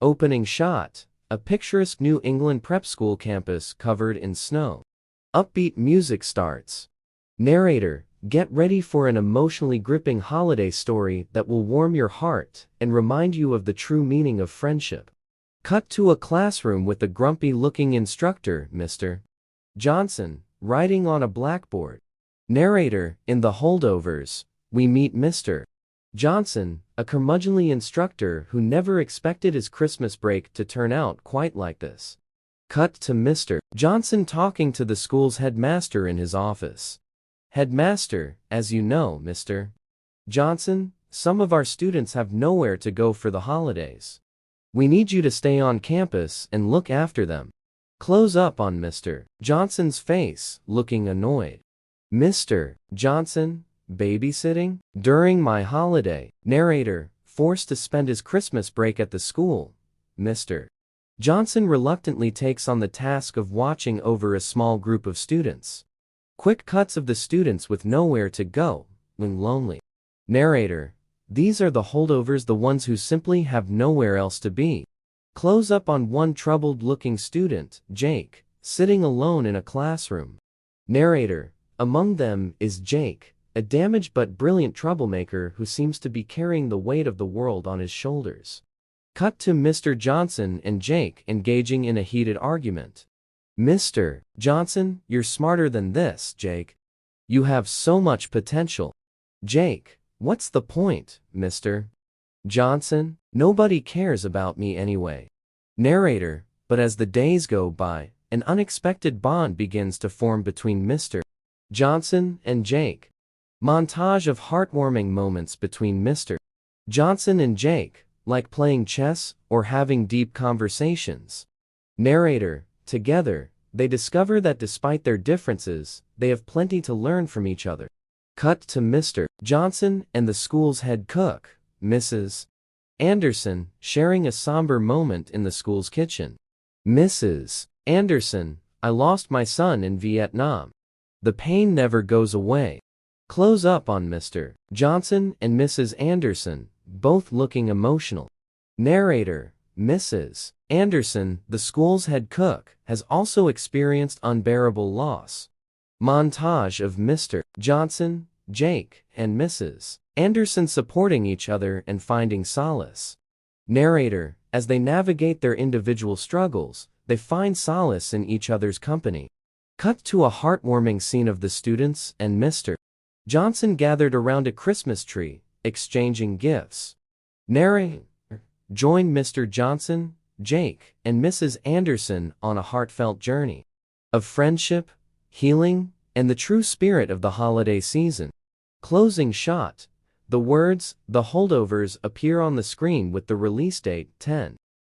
Opening shot, a picturesque New England prep school campus covered in snow. Upbeat music starts. Narrator, get ready for an emotionally gripping holiday story that will warm your heart and remind you of the true meaning of friendship. Cut to a classroom with a grumpy-looking instructor, Mr. Johnson, writing on a blackboard. Narrator, in the Holdovers, we meet Mr. Johnson, a curmudgeonly instructor who never expected his Christmas break to turn out quite like this. Cut to Mr. Johnson talking to the school's headmaster in his office. Headmaster, as you know, Mr. Johnson, some of our students have nowhere to go for the holidays. We need you to stay on campus and look after them. Close up on Mr. Johnson's face, looking annoyed. Mr. Johnson, babysitting? During my holiday. Narrator, forced to spend his Christmas break at the school. Mr. Johnson reluctantly takes on the task of watching over a small group of students. Quick cuts of the students with nowhere to go, when lonely. Narrator, these are the holdovers, the ones who simply have nowhere else to be. Close up on one troubled-looking student, Jake, sitting alone in a classroom. Narrator, among them is Jake, a damaged but brilliant troublemaker who seems to be carrying the weight of the world on his shoulders. Cut to Mr. Johnson and Jake engaging in a heated argument. Mr. Johnson, you're smarter than this, Jake. You have so much potential. Jake, what's the point, Mr. Johnson? Nobody cares about me anyway. Narrator, but as the days go by, an unexpected bond begins to form between Mr. Johnson and Jake. Montage of heartwarming moments between Mr. Johnson and Jake, like playing chess or having deep conversations. Narrator, together, they discover that despite their differences, they have plenty to learn from each other. Cut to Mr. Johnson and the school's head cook, Mrs. Anderson, sharing a somber moment in the school's kitchen. Mrs. Anderson, I lost my son in Vietnam. The pain never goes away. Close up on Mr. Johnson and Mrs. Anderson, both looking emotional. Narrator, Mrs. Anderson, the school's head cook, has also experienced unbearable loss. Montage of Mr. Johnson, Jake, and Mrs. Anderson supporting each other and finding solace. Narrator, as they navigate their individual struggles, they find solace in each other's company. Cut to a heartwarming scene of the students and Mr. Johnson gathered around a Christmas tree, exchanging gifts. Narrator, join Mr. Johnson, Jake, and Mrs. Anderson on a heartfelt journey of friendship, healing, and the true spirit of the holiday season. Closing shot. The words, "The Holdovers," appear on the screen with the release date 10.